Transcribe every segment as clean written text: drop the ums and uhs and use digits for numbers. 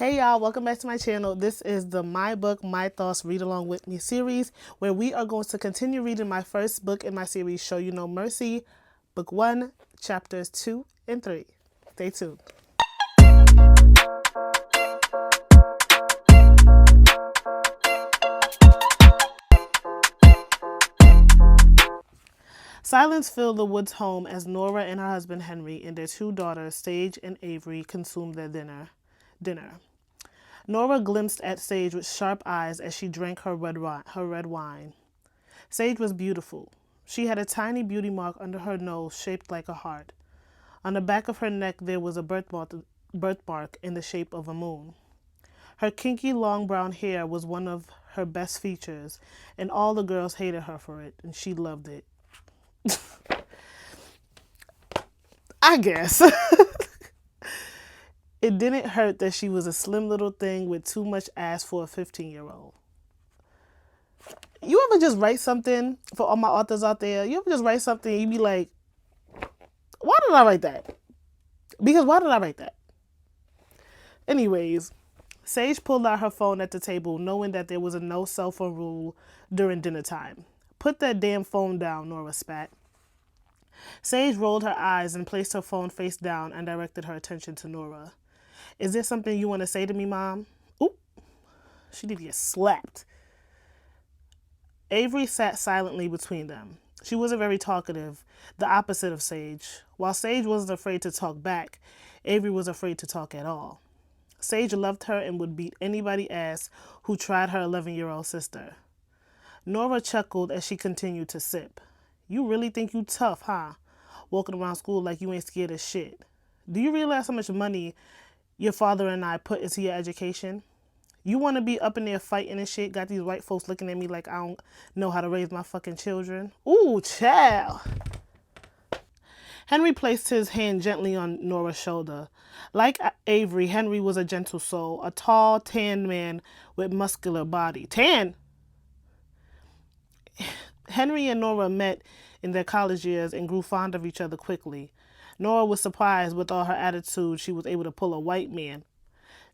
Hey y'all, welcome back to my channel. This is the My Book, My Thoughts Read Along With Me series, where we are going to continue reading my first book in my series, Show You No Mercy, Book 1, Chapters 2 and 3. Stay tuned. Silence filled the Woods' home as Nora and her husband Henry and their two daughters, Sage and Avery, consumed their dinner. Nora glimpsed at Sage with sharp eyes as she drank her red wine. Sage was beautiful. She had a tiny beauty mark under her nose shaped like a heart. On the back of her neck there was a birthmark in the shape of a moon. Her kinky long brown hair was one of her best features, and all the girls hated her for it, and she loved it. I guess. It didn't hurt that she was a slim little thing with too much ass for a 15-year-old. You ever just write something, for all my authors out there, you ever just write something and you be like, why did I write that? Because why did I write that? Anyways, Sage pulled out her phone at the table, knowing that there was a no cell phone rule during dinner time. Put that damn phone down, Nora spat. Sage rolled her eyes and placed her phone face down and directed her attention to Nora. Is there something you want to say to me, Mom? Oop, she did get slapped. Avery sat silently between them. She wasn't very talkative, the opposite of Sage. While Sage wasn't afraid to talk back, Avery was afraid to talk at all. Sage loved her and would beat anybody's ass who tried her 11-year-old sister. Nora chuckled as she continued to sip. You really think you tough, huh? Walking around school like you ain't scared of shit. Do you realize how much money your father and I put into your education? You want to be up in there fighting and shit, got these white folks looking at me like I don't know how to raise my fucking children? Ooh, child. Henry placed his hand gently on Nora's shoulder. Like Avery, Henry was a gentle soul, a tall, tanned man with muscular body. Tan? Henry and Nora met in their college years and grew fond of each other quickly. Nora was surprised with all her attitude she was able to pull a white man.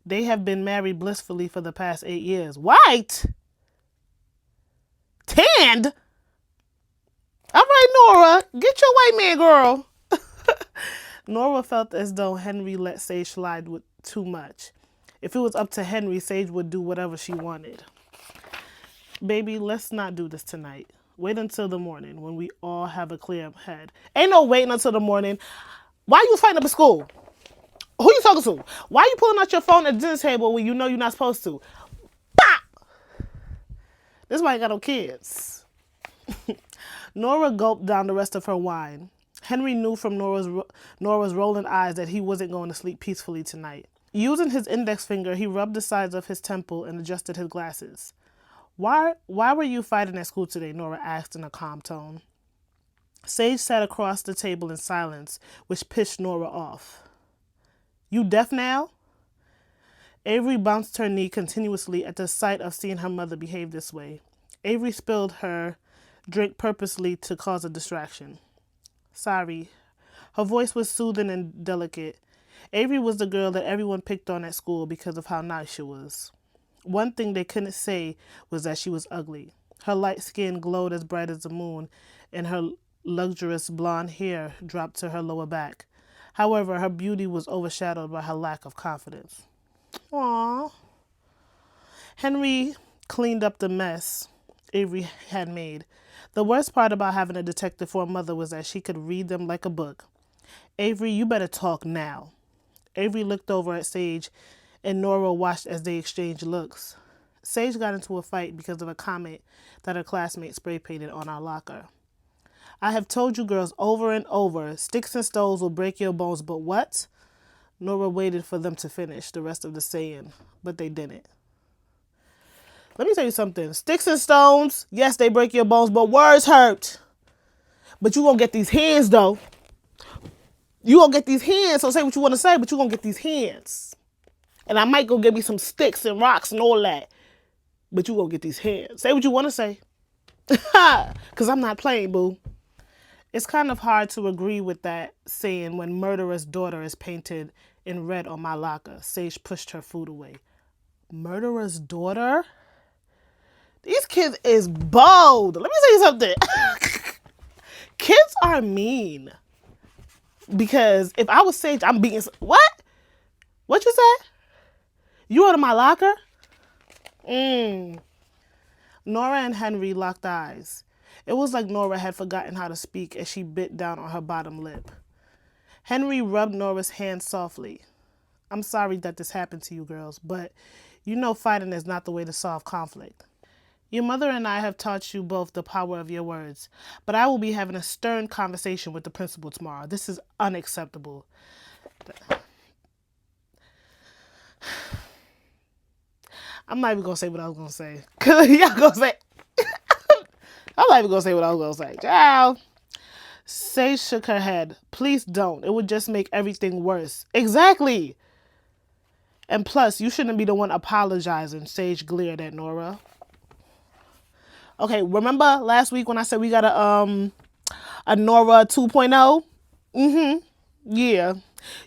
They have been married blissfully for the past 8 years. White? Tanned? All right, Nora, get your white man, girl. Nora felt as though Henry let Sage slide with too much. If it was up to Henry, Sage would do whatever she wanted. Baby, let's not do this tonight. Wait until the morning when we all have a clear head. Ain't no waiting until the morning. Why you fighting up at school? Who you talking to? Why you pulling out your phone at the dinner table when you know you're not supposed to? Bop! This is why I got no kids. Nora gulped down the rest of her wine. Henry knew from Nora's rolling eyes that he wasn't going to sleep peacefully tonight. Using his index finger, he rubbed the sides of his temple and adjusted his glasses. Why were you fighting at school today? Nora asked in a calm tone. Sage sat across the table in silence, which pissed Nora off. You deaf now? Avery bounced her knee continuously at the sight of seeing her mother behave this way. Avery spilled her drink purposely to cause a distraction. Sorry. Her voice was soothing and delicate. Avery was the girl that everyone picked on at school because of how nice she was. One thing they couldn't say was that she was ugly. Her light skin glowed as bright as the moon, and her luxurious blonde hair dropped to her lower back. However, her beauty was overshadowed by her lack of confidence. Aww. Henry cleaned up the mess Avery had made. The worst part about having a detective for a mother was that she could read them like a book. Avery, you better talk now. Avery looked over at Sage, and Nora watched as they exchanged looks. Sage got into a fight because of a comment that her classmate spray painted on our locker. I have told you girls over and over, sticks and stones will break your bones, but what? Nora waited for them to finish the rest of the saying, but they didn't. Let me tell you something. Sticks and stones, yes, they break your bones, but words hurt. But you gonna get these hands, though. You gonna get these hands, so say what you want to say, but you gonna get these hands. And I might go get me some sticks and rocks and all that, but you gonna get these hands. Say what you want to say. Because I'm not playing, boo. It's kind of hard to agree with that saying when murderer's daughter is painted in red on my locker. Sage pushed her food away. Murderer's daughter? These kids is bold. Let me tell you something. Kids are mean. Because if I was Sage, I'm beating... What? What you said? You out of my locker? Nora and Henry locked eyes. It was like Nora had forgotten how to speak as she bit down on her bottom lip. Henry rubbed Nora's hand softly. I'm sorry that this happened to you girls, but you know fighting is not the way to solve conflict. Your mother and I have taught you both the power of your words, but I will be having a stern conversation with the principal tomorrow. This is unacceptable. I'm not even going to say what I was going to say. Because y'all going to say... I'm not even going to say what I was going to say. Ciao. Sage shook her head. Please don't. It would just make everything worse. Exactly. And plus, you shouldn't be the one apologizing. Sage glared at Nora. Okay, remember last week when I said we got a Nora 2.0? Yeah.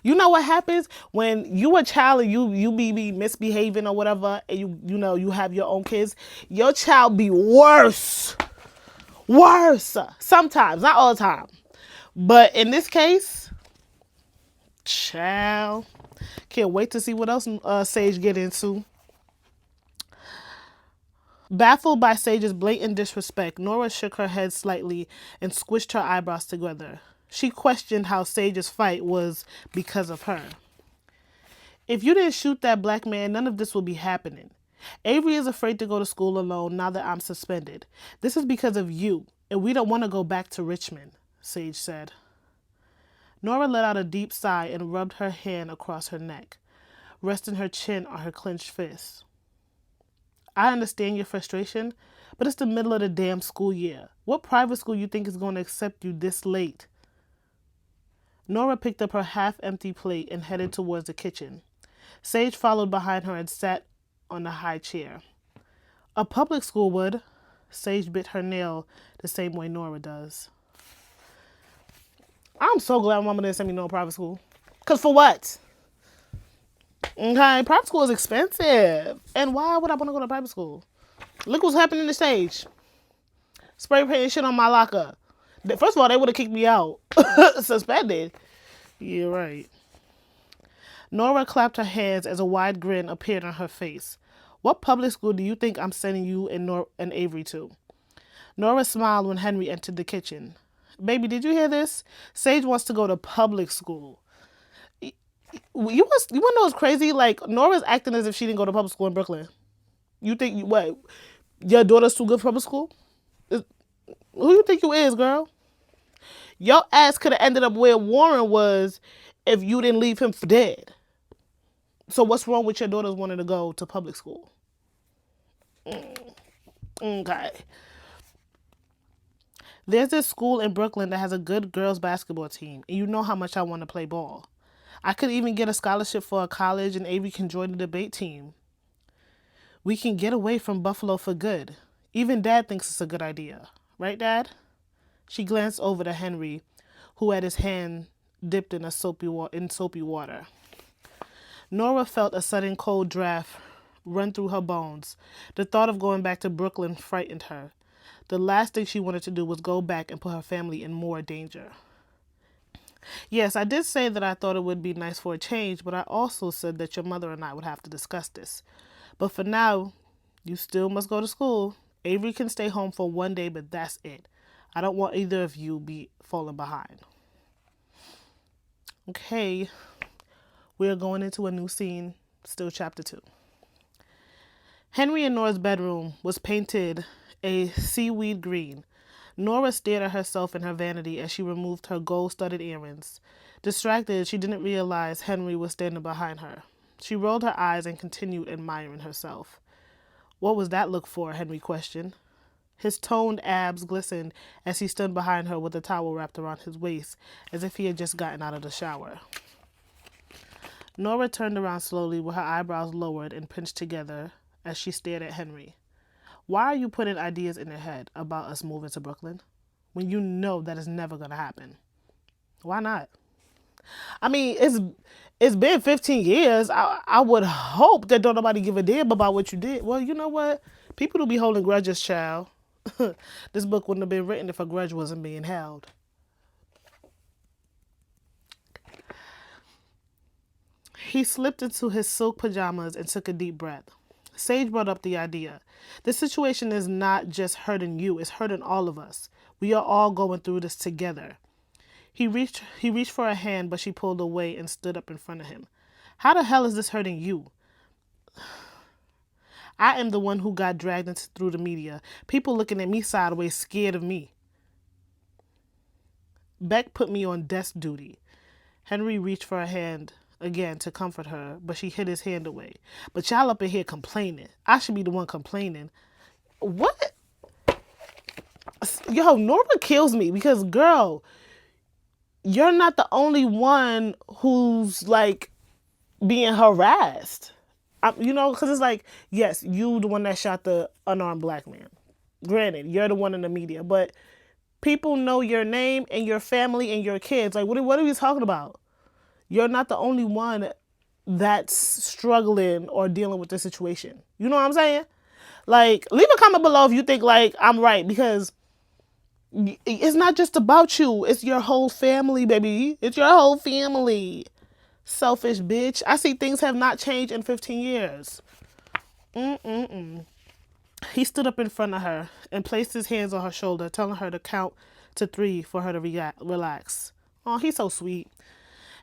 You know what happens when you a child and you be misbehaving or whatever, and you have your own kids? Your child be worse. Worse. Sometimes, not all the time. But in this case, child. Can't wait to see what else Sage get into. Baffled by Sage's blatant disrespect, Nora shook her head slightly and squished her eyebrows together. She questioned how Sage's fight was because of her. If you didn't shoot that black man, none of this will be happening. Avery is afraid to go to school alone now that I'm suspended. This is because of you, and we don't want to go back to Richmond, Sage said. Nora let out a deep sigh and rubbed her hand across her neck, resting her chin on her clenched fist. I understand your frustration, but it's the middle of the damn school year. What private school you think is going to accept you this late? Nora picked up her half-empty plate and headed towards the kitchen. Sage followed behind her and sat on the high chair. A public school would. Sage bit her nail the same way Nora does. I'm so glad Mama didn't send me to no private school. Because for what? Okay, private school is expensive. And why would I want to go to private school? Look what's happening to Sage. Spray painting shit on my locker. First of all, they would have kicked me out. Suspended. Yeah, right. Nora clapped her hands as a wide grin appeared on her face. What public school do you think I'm sending you and Avery to? Nora smiled when Henry entered the kitchen. Baby, did you hear this? Sage wants to go to public school. You want to know what's crazy? Like, Nora's acting as if she didn't go to public school in Brooklyn. You think, what, your daughter's too good for public school? Who you think you is, girl? Your ass could have ended up where Warren was if you didn't leave him for dead. So what's wrong with your daughters wanting to go to public school? Okay. There's this school in Brooklyn that has a good girls basketball team, and you know how much I want to play ball. I could even get a scholarship for a college, and Avery can join the debate team. We can get away from Buffalo for good. Even Dad thinks it's a good idea. Right, Dad? She glanced over to Henry, who had his hand dipped in soapy water. Nora felt a sudden cold draft run through her bones. The thought of going back to Brooklyn frightened her. The last thing she wanted to do was go back and put her family in more danger. Yes, I did say that I thought it would be nice for a change, but I also said that your mother and I would have to discuss this. But for now, you still must go to school. Avery can stay home for one day, but that's it. I don't want either of you be falling behind. Okay, we're going into a new scene, still chapter 2. Henry and Nora's bedroom was painted a seaweed green. Nora stared at herself in her vanity as she removed her gold-studded earrings. Distracted, she didn't realize Henry was standing behind her. She rolled her eyes and continued admiring herself. What was that look for? Henry questioned. His toned abs glistened as he stood behind her with a towel wrapped around his waist, as if he had just gotten out of the shower. Nora turned around slowly with her eyebrows lowered and pinched together as she stared at Henry. Why are you putting ideas in your head about us moving to Brooklyn when you know that is never going to happen? Why not? I mean, it's been 15 years. I would hope that don't nobody give a damn about what you did. Well, you know what? People do be holding grudges, child. This book wouldn't have been written if a grudge wasn't being held. He slipped into his silk pajamas and took a deep breath. Sage brought up the idea. The situation is not just hurting you, it's hurting all of us. We are all going through this together. He reached for a hand, but she pulled away and stood up in front of him. How the hell is this hurting you? I am the one who got dragged into through the media. People looking at me sideways, scared of me. Beck put me on desk duty. Henry reached for a hand again to comfort her, but she hid his hand away. But y'all up in here complaining. I should be the one complaining. What? Yo, Norma kills me because, girl, you're not the only one who's like being harassed. Because it's like, yes, you the one that shot the unarmed black man. Granted, you're the one in the media, but people know your name and your family and your kids. Like, what are we talking about? You're not the only one that's struggling or dealing with this situation. You know what I'm saying? Like, leave a comment below if you think like I'm right, because it's not just about you. It's your whole family, baby. It's your whole family. Selfish bitch. I see things have not changed in 15 years. Mm-mm-mm. He stood up in front of her and placed his hands on her shoulder, telling her to count to 3 for her to relax. Oh, he's so sweet.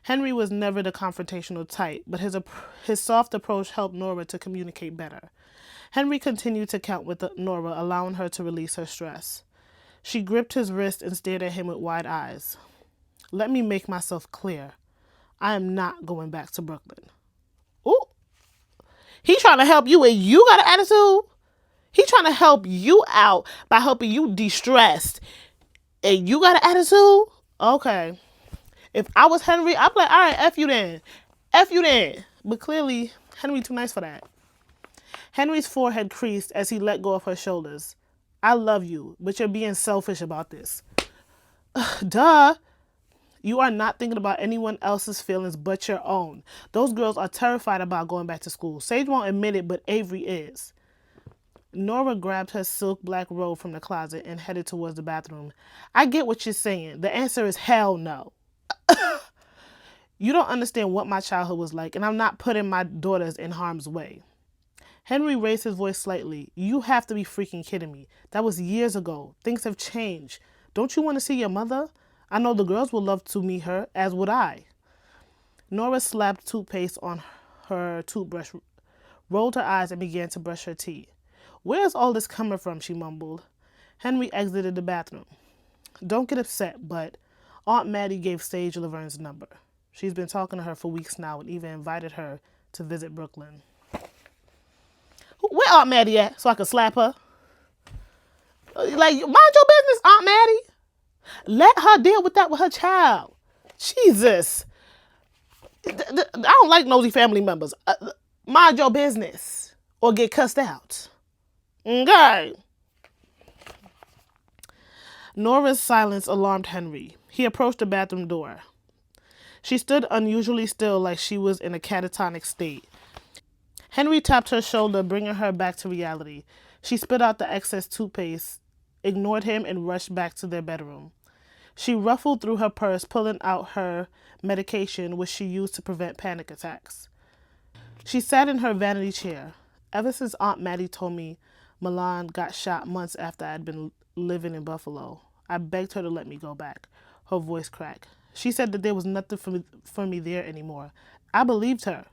Henry was never the confrontational type, but his soft approach helped Nora to communicate better. Henry continued to count with Nora, allowing her to release her stress. She gripped his wrist and stared at him with wide eyes. Let me make myself clear. I am not going back to Brooklyn. Ooh. He trying to help you and you got an attitude? He trying to help you out by helping you de-stressed. And you got an attitude? Okay. If I was Henry, I'd be like, all right, F you then. F you then. But clearly, Henry too nice for that. Henry's forehead creased as he let go of her shoulders. I love you, but you're being selfish about this. Duh. You are not thinking about anyone else's feelings but your own. Those girls are terrified about going back to school. Sage won't admit it, but Avery is. Nora grabbed her silk black robe from the closet and headed towards the bathroom. I get what you're saying. The answer is hell no. You don't understand what my childhood was like, and I'm not putting my daughters in harm's way. Henry raised his voice slightly. You have to be freaking kidding me. That was years ago. Things have changed. Don't you want to see your mother? I know the girls would love to meet her, as would I. Nora slapped toothpaste on her toothbrush, rolled her eyes, and began to brush her teeth. Where's all this coming from? She mumbled. Henry exited the bathroom. Don't get upset, but Aunt Maddie gave Sage Laverne's number. She's been talking to her for weeks now and even invited her to visit Brooklyn. Where Aunt Maddie at so I can slap her? Like, mind your business, Aunt Maddie. Let her deal with that with her child. Jesus. I don't like nosy family members. Mind your business or get cussed out. Okay. Nora's silence alarmed Henry. He approached the bathroom door. She stood unusually still, like she was in a catatonic state. Henry tapped her shoulder, bringing her back to reality. She spit out the excess toothpaste, ignored him, and rushed back to their bedroom. She ruffled through her purse, pulling out her medication, which she used to prevent panic attacks. She sat in her vanity chair. Ever since Aunt Maddie told me Milan got shot months after I'd been living in Buffalo, I begged her to let me go back. Her voice cracked. She said that there was nothing for me there anymore. I believed her.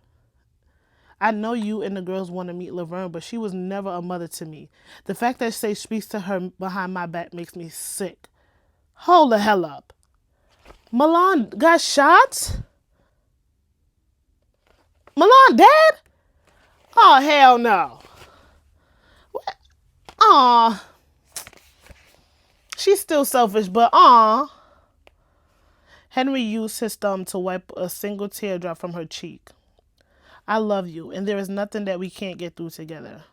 I know you and the girls want to meet Laverne, but she was never a mother to me. The fact that Sage speaks to her behind my back makes me sick. Hold the hell up. Milan got shot? Milan dead? Oh, hell no. Aw. She's still selfish, but aw. Henry used his thumb to wipe a single teardrop from her cheek. I love you, and there is nothing that we can't get through together.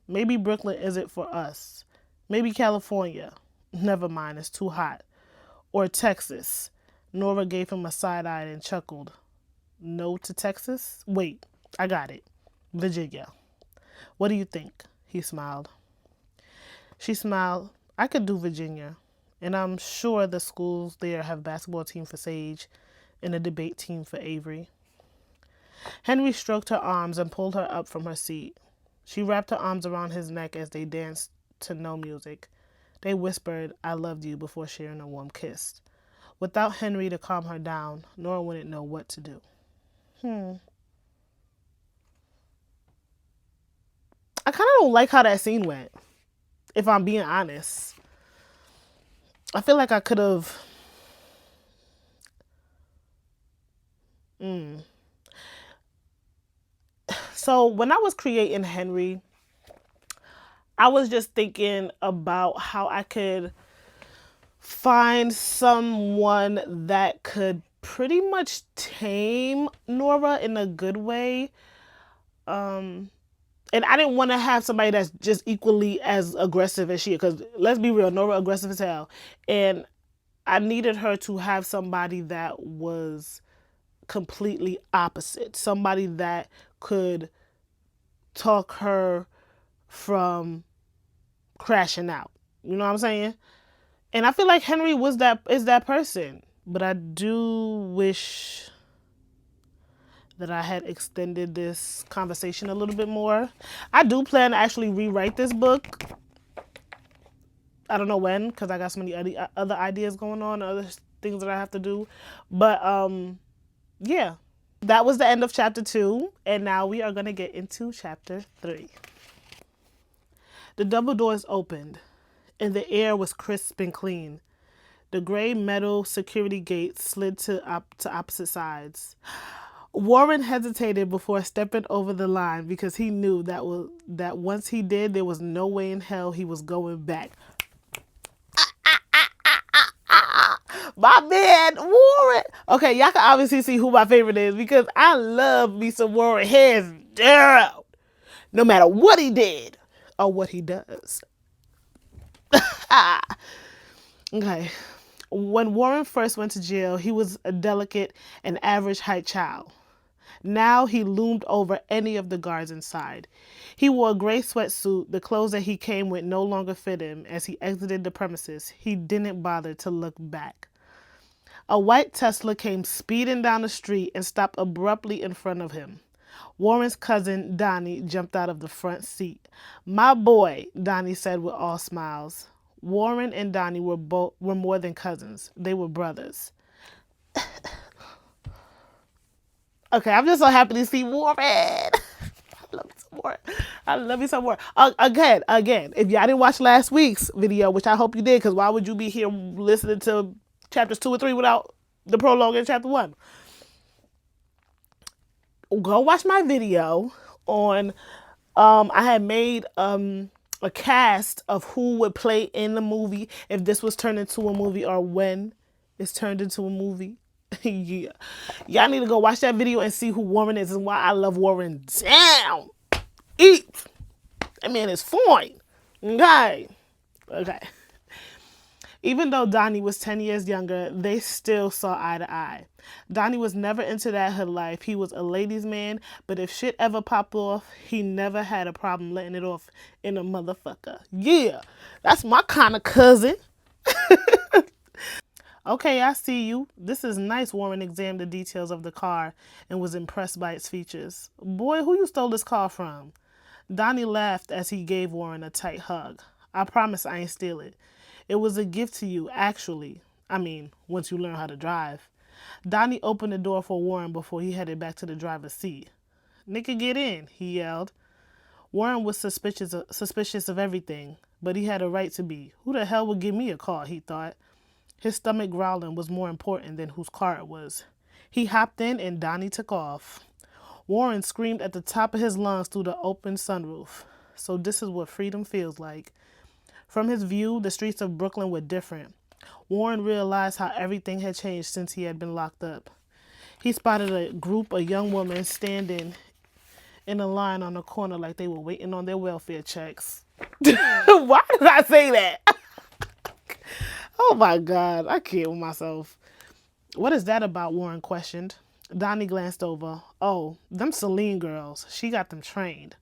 Maybe Brooklyn isn't for us. Maybe California. Never mind, it's too hot. Or Texas. Nora gave him a side eye and chuckled. No to Texas? Wait, I got it. Virginia. What do you think? He smiled. She smiled. I could do Virginia. And I'm sure the schools there have basketball team for Sage and a debate team for Avery. Henry stroked her arms and pulled her up from her seat. She wrapped her arms around his neck as they danced to no music. They whispered, I loved you, before sharing a warm kiss. Without Henry to calm her down, Nora wouldn't know what to do. I kind of don't like how that scene went, if I'm being honest. I feel like I could have. So when I was creating Henry, I was just thinking about how I could find someone that could pretty much tame Nora in a good way. And I didn't want to have somebody that's just equally as aggressive as she is. Because let's be real, Nora aggressive as hell. And I needed her to have somebody that was completely opposite. Somebody that could talk her from crashing out. You know what I'm saying? And I feel like Henry is that person. But I do wish that I had extended this conversation a little bit more. I do plan to actually rewrite this book. I don't know when, because I got so many other ideas going on, other things that I have to do. But yeah, that was the end of chapter 2, and now we are going to get into chapter 3. The double doors opened, and the air was crisp and clean. The gray metal security gate slid to opposite sides. Warren hesitated before stepping over the line because he knew that once he did, there was no way in hell he was going back. My man, Warren. Okay, y'all can obviously see who my favorite is because I love me some Warren hands down. No matter what he did or what he does. Okay. When Warren first went to jail, he was a delicate and average height child. Now he loomed over any of the guards inside. He wore a gray sweatsuit. The clothes that he came with no longer fit him. As he exited the premises, he didn't bother to look back. A white Tesla came speeding down the street and stopped abruptly in front of him. Warren's cousin, Donnie, jumped out of the front seat. My boy, Donnie said with all smiles. Warren and Donnie were more than cousins. They were brothers. Okay, I'm just so happy to see Warren. I love me some Warren. I love you some Warren. Again, if y'all didn't watch last week's video, which I hope you did, because why would you be here listening to chapters 2 and 3 without the prologue in chapter 1? Go watch my video on, I had made a cast of who would play in the movie if this was turned into a movie or when it's turned into a movie. Yeah. Y'all need to go watch that video and see who Warren is and why I love Warren down. Eat. That man is fine. Okay. Even though Donnie was 10 years younger, they still saw eye to eye. Donnie was never into that hood life. He was a ladies' man, but if shit ever popped off, he never had a problem letting it off in a motherfucker. Yeah, that's my kind of cousin. Okay, I see you. This is nice. Warren examined the details of the car and was impressed by its features. Boy, who you stole this car from? Donnie laughed as he gave Warren a tight hug. I promise I ain't steal it. It was a gift to you, actually. I mean, once you learn how to drive. Donnie opened the door for Warren before he headed back to the driver's seat. Nigga, get in, he yelled. Warren was suspicious of everything, but he had a right to be. Who the hell would give me a car, he thought. His stomach growling was more important than whose car it was. He hopped in and Donnie took off. Warren screamed at the top of his lungs through the open sunroof. So this is what freedom feels like. From his view, the streets of Brooklyn were different. Warren realized how everything had changed since he had been locked up. He spotted a group of young women standing in a line on the corner like they were waiting on their welfare checks. Why did I say that? Oh my God, I can't with myself. What is that about? Warren questioned. Donnie glanced over. Oh, them Celine girls. She got them trained.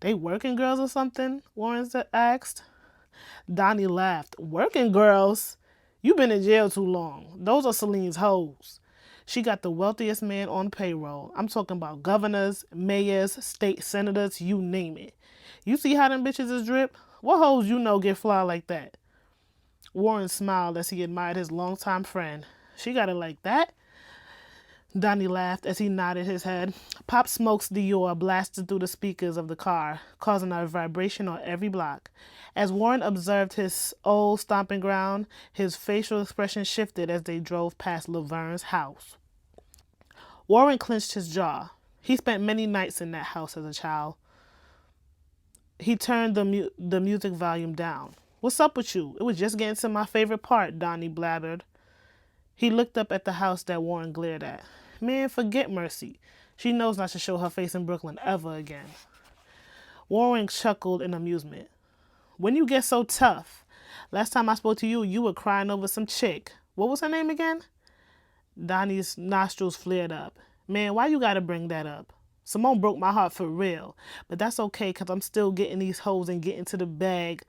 They working girls or something? Warren asked. Donnie laughed. Working girls? You been in jail too long. Those are Celine's hoes. She got the wealthiest man on payroll. I'm talking about governors, mayors, state senators, you name it. You see how them bitches is drip? What hoes you know get fly like that? Warren smiled as he admired his longtime friend. She got it like that? Donnie laughed as he nodded his head. Pop Smoke's Dior blasted through the speakers of the car, causing a vibration on every block. As Warren observed his old stomping ground, his facial expression shifted as they drove past Laverne's house. Warren clenched his jaw. He spent many nights in that house as a child. He turned the music volume down. What's up with you? It was just getting to my favorite part, Donnie blabbered. He looked up at the house that Warren glared at. Man, forget Mercy. She knows not to show her face in Brooklyn ever again. Warren chuckled in amusement. When you get so tough? Last time I spoke to you, you were crying over some chick. What was her name again? Donnie's nostrils flared up. Man, why you gotta bring that up? Simone broke my heart for real. But that's okay, because I'm still getting these hoes and getting to the bag.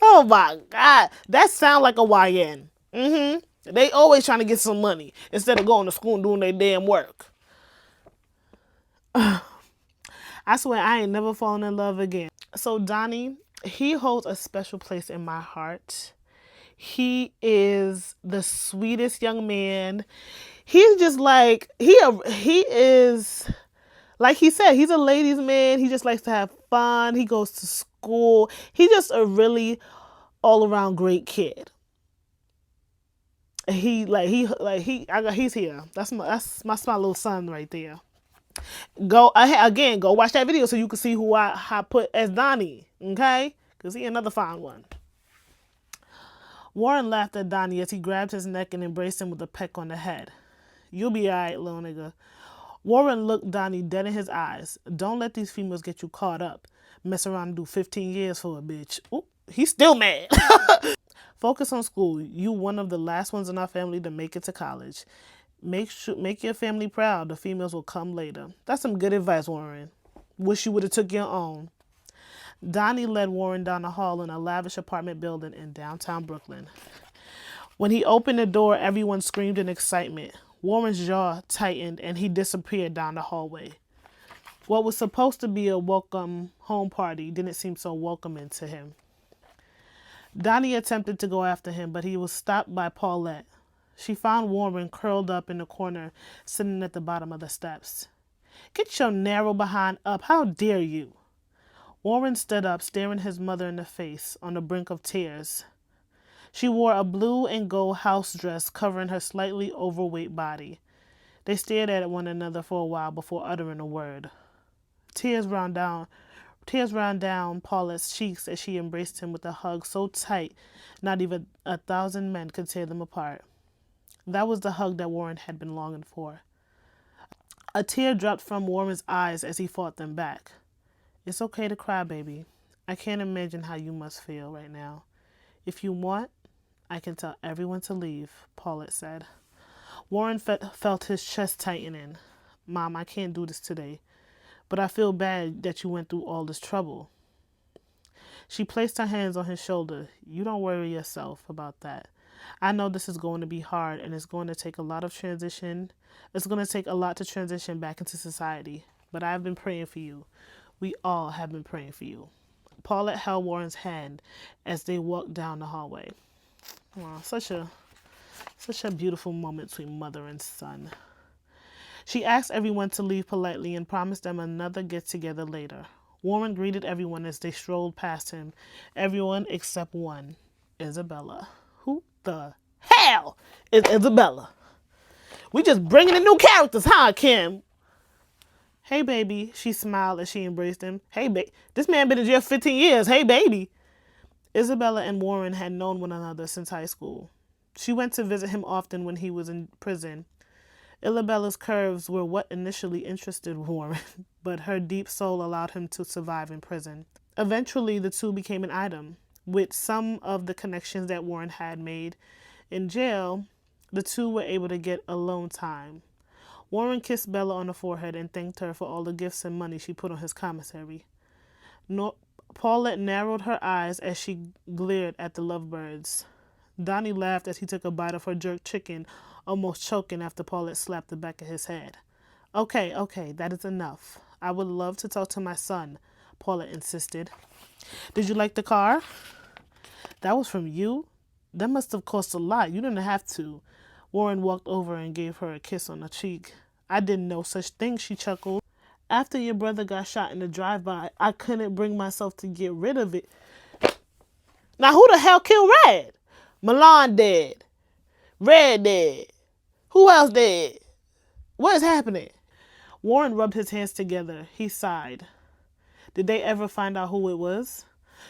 Oh my God. That sound like a YN. They always trying to get some money instead of going to school and doing their damn work. I swear I ain't never fallen in love again. So Donnie, he holds a special place in my heart. He is the sweetest young man. He's just like he is like he said, he's a ladies' man. He just likes to have fun. He goes to school. He's just a really all around great kid. He's here. That's my little son right there. Go again. Go watch that video so you can see who I put as Donnie. Okay, cause he another fine one. Warren laughed at Donnie as he grabbed his neck and embraced him with a peck on the head. You'll be alright, little nigga. Warren looked Donnie dead in his eyes. Don't let these females get you caught up. Mess around and do 15 years for a bitch. Ooh, he's still mad. Focus on school. You one of the last ones in our family to make it to college. Make your family proud. The females will come later. That's some good advice, Warren. Wish you would have took your own. Donnie led Warren down the hall in a lavish apartment building in downtown Brooklyn. When he opened the door, everyone screamed in excitement. Warren's jaw tightened and he disappeared down the hallway. What was supposed to be a welcome home party didn't seem so welcoming to him. Donnie attempted to go after him, but he was stopped by Paulette. She found Warren curled up in the corner, sitting at the bottom of the steps. Get your narrow behind up. How dare you? Warren stood up, staring his mother in the face, on the brink of tears. She wore a blue and gold house dress covering her slightly overweight body. They stared at one another for a while before uttering a word. Tears ran down Paulette's cheeks as she embraced him with a hug so tight not even 1,000 men could tear them apart. That was the hug that Warren had been longing for. A tear dropped from Warren's eyes as he fought them back. It's okay to cry, baby. I can't imagine how you must feel right now. If you want, I can tell everyone to leave, Paulette said. Warren felt his chest tightening. Mom, I can't do this today, but I feel bad that you went through all this trouble. She placed her hands on his shoulder. You don't worry yourself about that. I know this is going to be hard and it's going to take a lot of transition. It's going to take a lot to transition back into society, but I've been praying for you. We all have been praying for you. Paulette held Warren's hand as they walked down the hallway. Wow, such a beautiful moment between mother and son. She asked everyone to leave politely and promised them another get-together later. Warren greeted everyone as they strolled past him. Everyone except one, Isabella. Who the hell is Isabella? We just bringing in new characters, huh, Kim? Hey, baby, she smiled as she embraced him. Hey, this man been in jail 15 years. Hey, baby. Isabella and Warren had known one another since high school. She went to visit him often when he was in prison. Isabella's curves were what initially interested Warren, but her deep soul allowed him to survive in prison. Eventually, the two became an item. With some of the connections that Warren had made in jail, the two were able to get alone time. Warren kissed Bella on the forehead and thanked her for all the gifts and money she put on his commissary. Paulette narrowed her eyes as she glared at the lovebirds. Donnie laughed as he took a bite of her jerk chicken, almost choking after Paulette slapped the back of his head. Okay, that is enough. I would love to talk to my son, Paulette insisted. Did you like the car? That was from you? That must have cost a lot. You didn't have to. Warren walked over and gave her a kiss on the cheek. I didn't know such things, she chuckled. After your brother got shot in the drive-by, I couldn't bring myself to get rid of it. Now who the hell killed Red? Milan dead. Red dead. Who else dead? What is happening? Warren rubbed his hands together. He sighed. Did they ever find out who it was?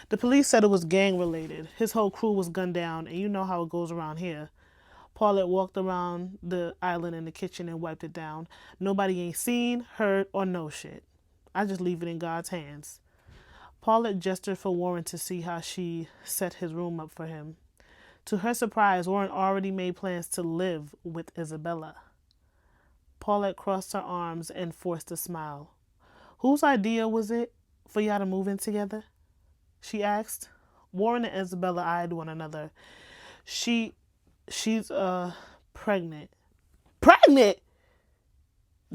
The police said it was gang-related. His whole crew was gunned down, and you know how it goes around here. Paulette walked around the island in the kitchen and wiped it down. Nobody ain't seen, heard, or know shit. I just leave it in God's hands. Paulette gestured for Warren to see how she set his room up for him. To her surprise, Warren already made plans to live with Isabella. Paulette crossed her arms and forced a smile. Whose idea was it for y'all to move in together? She asked. Warren and Isabella eyed one another. She's pregnant. Pregnant?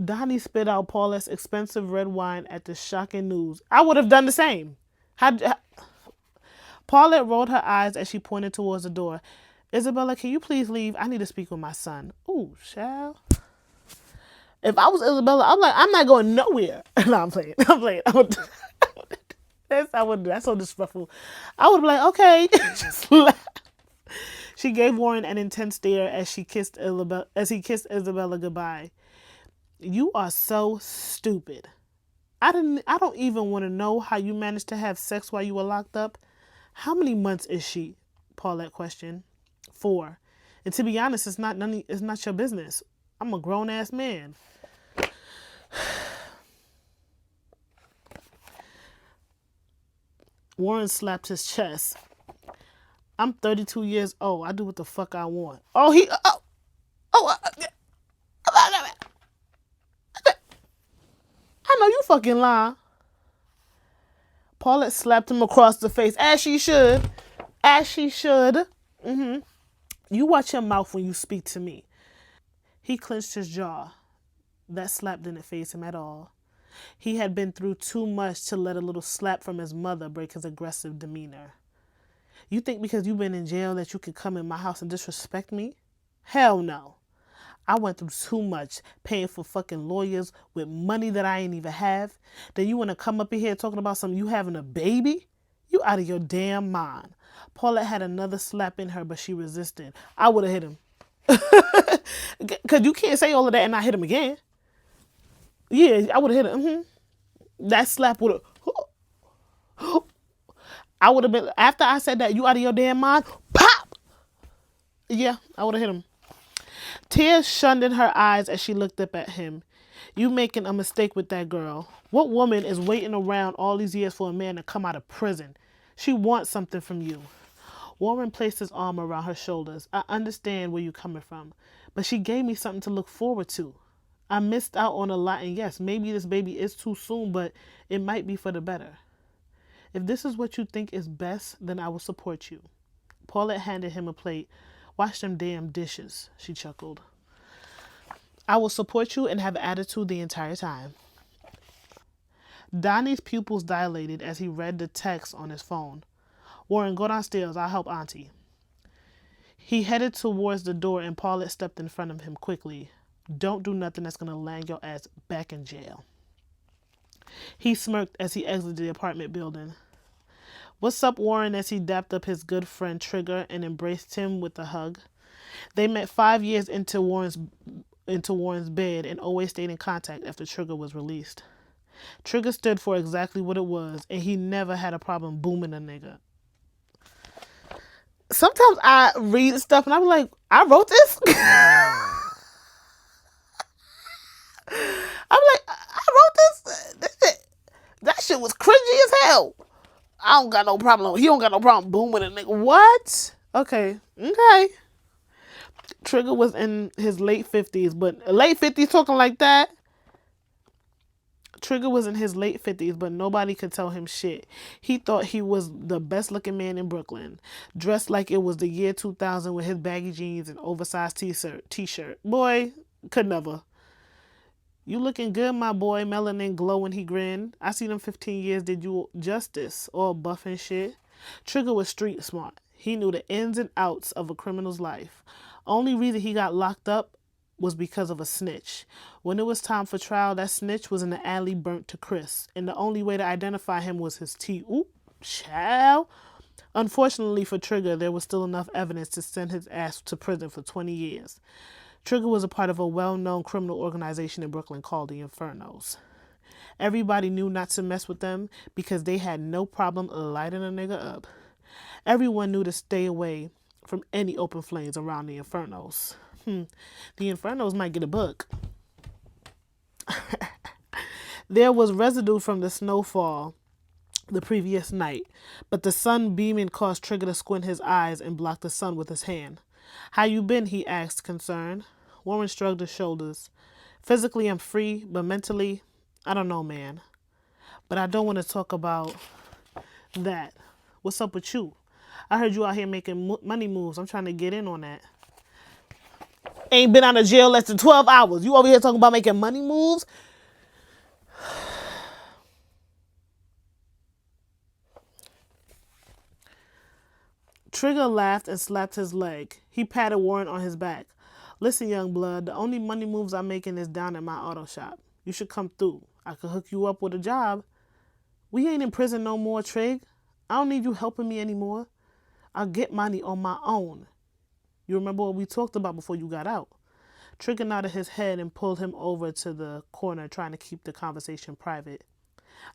Donnie spit out Paulette's expensive red wine at the shocking news. I would have done the same. Paulette rolled her eyes as she pointed towards the door. Isabella, can you please leave? I need to speak with my son. Ooh, child. If I was Isabella, I'm like, I'm not going nowhere. No, I'm playing. That's so disrespectful. I would be like, okay. Just laugh. She gave Warren an intense stare as he kissed Isabella goodbye. You are so stupid. I don't even want to know how you managed to have sex while you were locked up. How many months is she? Paulette questioned. 4. And to be honest, it's not your business. I'm a grown-ass man. Warren slapped his chest. I'm 32 years old. I do what the fuck I want. I know you fucking lying. Paulette slapped him across the face, as she should. As she should. You watch your mouth when you speak to me. He clenched his jaw. That slap didn't faze him at all. He had been through too much to let a little slap from his mother break his aggressive demeanor. You think because you've been in jail that you could come in my house and disrespect me? Hell no. I went through too much paying for fucking lawyers with money that I ain't even have. Then you want to come up in here talking about something you having a baby? You out of your damn mind. Paulette had another slap in her, but she resisted. I would have hit him. Because you can't say all of that and not hit him again. Yeah, I would have hit him. That slap would have... I would have been... After I said that, you out of your damn mind, pop! Yeah, I would have hit him. Tears shone in her eyes as she looked up at him. You making a mistake with that girl. What woman is waiting around all these years for a man to come out of prison? She wants something from you. Warren placed his arm around her shoulders. I understand where you're coming from, but she gave me something to look forward to. I missed out on a lot, and yes, maybe this baby is too soon, but it might be for the better. If this is what you think is best, then I will support you. Paulette handed him a plate. Wash them damn dishes, she chuckled. I will support you and have attitude the entire time. Donnie's pupils dilated as he read the text on his phone. Warren, go downstairs. I'll help Auntie. He headed towards the door and Paulette stepped in front of him quickly. Don't do nothing that's going to land your ass back in jail. He smirked as he exited the apartment building. What's up, Warren, as he dapped up his good friend Trigger and embraced him with a hug. They met 5 years into Warren's bed and always stayed in contact after Trigger was released. Trigger stood for exactly what it was, and he never had a problem booming a nigga. Sometimes I read stuff and I'm like, I wrote this? I'm like, I wrote this? That shit was cringy as hell. I don't got no problem. He don't got no problem booming a nigga. What? Okay. Okay. Trigger was in his late 50s, but late 50s talking like that? Trigger was in his late 50s, but nobody could tell him shit. He thought he was the best looking man in Brooklyn, dressed like it was the year 2000 with his baggy jeans and oversized t-shirt. Boy, could never. You looking good, my boy, melanin glowing, he grinned. I see them 15 years did you justice, all buff and shit. Trigger was street smart. He knew the ins and outs of a criminal's life. Only reason he got locked up was because of a snitch. When it was time for trial, that snitch was in the alley burnt to crisp, and the only way to identify him was his teeth. Ooh, child. Unfortunately for Trigger, there was still enough evidence to send his ass to prison for 20 years. Trigger was a part of a well-known criminal organization in Brooklyn called the Infernos. Everybody knew not to mess with them because they had no problem lighting a nigga up. Everyone knew to stay away from any open flames around the Infernos. The Infernos might get a book. There was residue from the snowfall the previous night, but the sun beaming caused Trigger to squint his eyes and block the sun with his hand. How you been? He asked, concerned. Warren shrugged his shoulders. Physically, I'm free, but mentally, I don't know, man. But I don't want to talk about that. What's up with you? I heard you out here making money moves. I'm trying to get in on that. Ain't been out of jail less than 12 hours. You over here talking about making money moves? Trigger laughed and slapped his leg. He patted Warren on his back. Listen, young blood, the only money moves I'm making is down at my auto shop. You should come through. I could hook you up with a job. We ain't in prison no more, Trig. I don't need you helping me anymore. I'll get money on my own. You remember what we talked about before you got out? Trigger nodded his head and pulled him over to the corner, trying to keep the conversation private.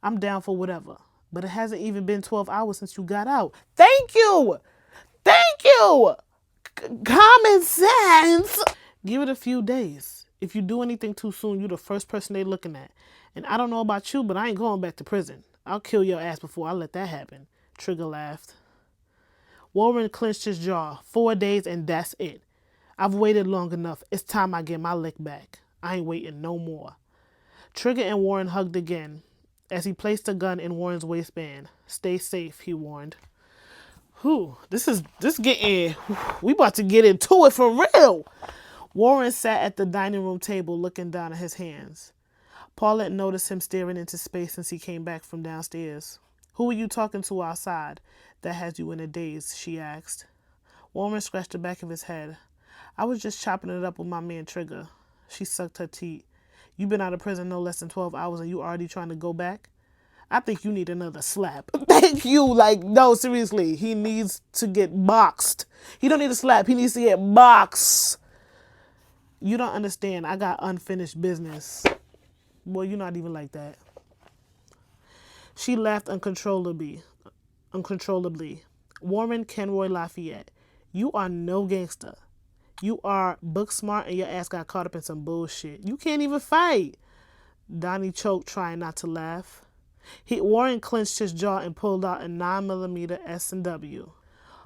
I'm down for whatever, but it hasn't even been 12 hours since you got out. Thank you! Thank you! Common sense! Give it a few days. If you do anything too soon, you're the first person they looking at. And I don't know about you, but I ain't going back to prison. I'll kill your ass before I let that happen. Trigger laughed. Warren clenched his jaw. 4 days and that's it. I've waited long enough. It's time I get my lick back. I ain't waiting no more. Trigger and Warren hugged again as he placed a gun in Warren's waistband. Stay safe, he warned. This getting, we about to get into it for real. Warren sat at the dining room table looking down at his hands. Paulette noticed him staring into space since he came back from downstairs. Who are you talking to outside that has you in a daze? She asked. Warren scratched the back of his head. I was just chopping it up with my man Trigger. She sucked her teeth. You been out of prison no less than 12 hours and you already trying to go back? I think you need another slap. Thank you. Like, no, seriously. He needs to get boxed. He don't need a slap. He needs to get boxed. You don't understand. I got unfinished business. Boy, you're not even like that. She laughed uncontrollably. Warren Kenroy Lafayette, you are no gangster. You are book smart and your ass got caught up in some bullshit. You can't even fight. Donnie choked, trying not to laugh. Warren clenched his jaw and pulled out a 9mm S&W.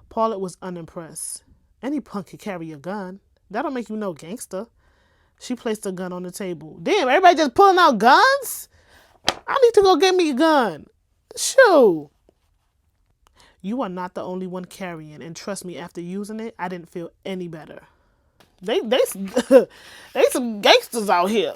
Paulette was unimpressed. Any punk could carry a gun. That don't make you no gangster. She placed a gun on the table. Damn, everybody just pulling out guns? I need to go get me a gun. Shoo. You are not the only one carrying, and trust me, after using it, I didn't feel any better. They some gangsters out here.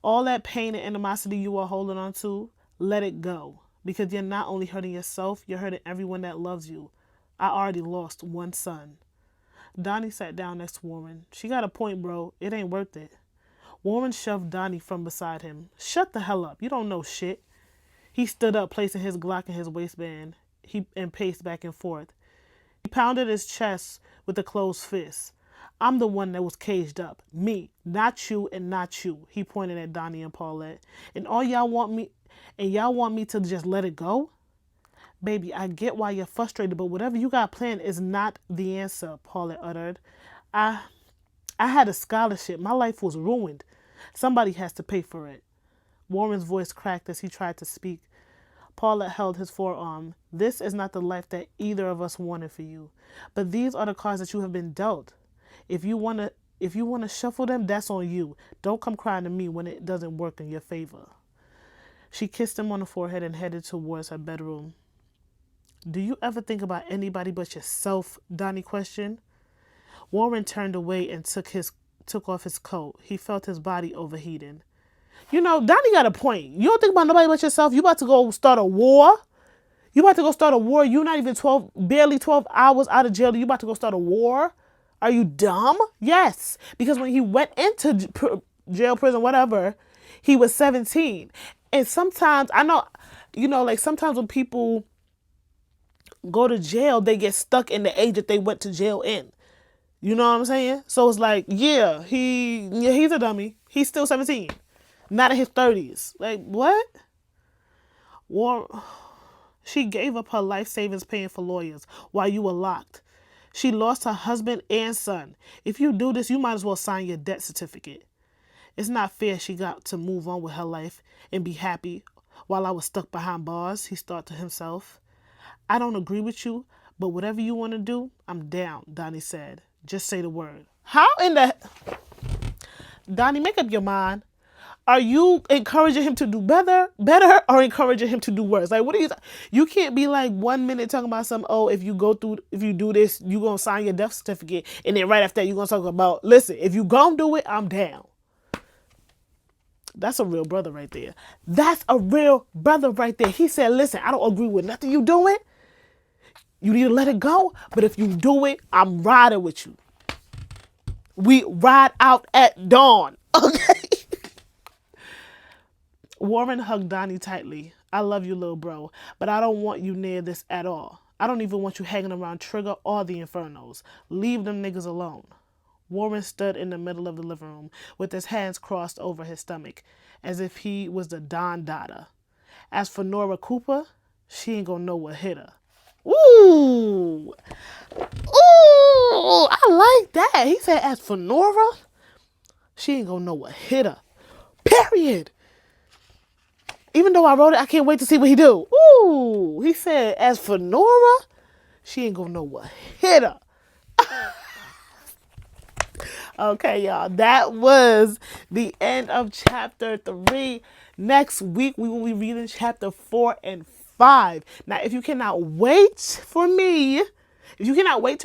All that pain and animosity you are holding on to, let it go. Because you're not only hurting yourself, you're hurting everyone that loves you. I already lost one son. Donnie sat down next to Warren. She got a point, bro. It ain't worth it. Warren shoved Donnie from beside him. Shut the hell up. You don't know shit. He stood up, placing his Glock in his waistband, and paced back and forth. He pounded his chest with a closed fist. I'm the one that was caged up. Me. Not you and not you. He pointed at Donnie and Paulette. And y'all want me to just let it go? Baby, I get why you're frustrated, but whatever you got planned is not the answer, Paulette uttered. I had a scholarship. My life was ruined. Somebody has to pay for it. Warren's voice cracked as he tried to speak. Paula held his forearm. This is not the life that either of us wanted for you. But these are the cards that you have been dealt. If you wanna shuffle them, that's on you. Don't come crying to me when it doesn't work in your favor. She kissed him on the forehead and headed towards her bedroom. Do you ever think about anybody but yourself? Donnie questioned. Warren turned away and took off his coat. He felt his body overheating. You know, Donnie got a point. You don't think about nobody but yourself. You about to go start a war? You about to go start a war? You're not even barely 12 hours out of jail. You about to go start a war? Are you dumb? Yes. Because when he went into jail, prison, whatever, he was 17. And sometimes, I know, like sometimes when people go to jail, they get stuck in the age that they went to jail in. You know what I'm saying? So it's like, he's a dummy. He's still 17. Not in his 30s. Like, what? She gave up her life savings paying for lawyers while you were locked. She lost her husband and son. If you do this, you might as well sign your death certificate. It's not fair she got to move on with her life and be happy while I was stuck behind bars, he thought to himself. I don't agree with you, but whatever you want to do, I'm down, Donnie said. Just say the word. How in the... Donnie, make up your mind. Are you encouraging him to do better, or encouraging him to do worse? Like, what are you can't be like 1 minute talking about some, if you do this, you gonna sign your death certificate, and then right after that, you gonna talk about, listen, if you gonna do it, I'm down. That's a real brother right there. That's a real brother right there. He said, listen, I don't agree with nothing you doing. You need to let it go, but if you do it, I'm riding with you. We ride out at dawn, okay? Warren hugged Donnie tightly. I love you, little bro, but I don't want you near this at all. I don't even want you hanging around Trigger or the Infernos. Leave them niggas alone. Warren stood in the middle of the living room with his hands crossed over his stomach, as if he was the Don Dada. As for Nora Cooper, she ain't gonna know what hit her. Ooh! Ooh! I like that. He said, as for Nora, she ain't gonna know what hit her. Period. Even though I wrote it, I can't wait to see what he do. Ooh, he said, as for Nora, she ain't gonna know what hit her. Okay, y'all, that was the end of chapter 3. Next week, we will be reading chapter 4 and 5. Now, if you cannot wait to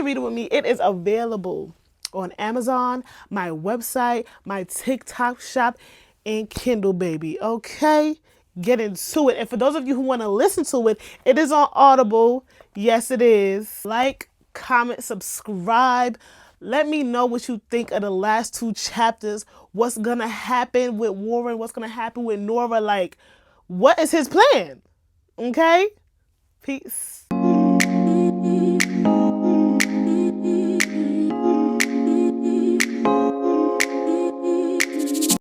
read it with me, it is available on Amazon, my website, my TikTok shop, and Kindle, baby. Okay? Get into it. And for those of you who want to listen to it, it is on Audible. Yes, it is. Like, comment, subscribe. Let me know what you think of the last 2 chapters. What's going to happen with Warren? What's going to happen with Nora? Like, what is his plan? Okay? Peace.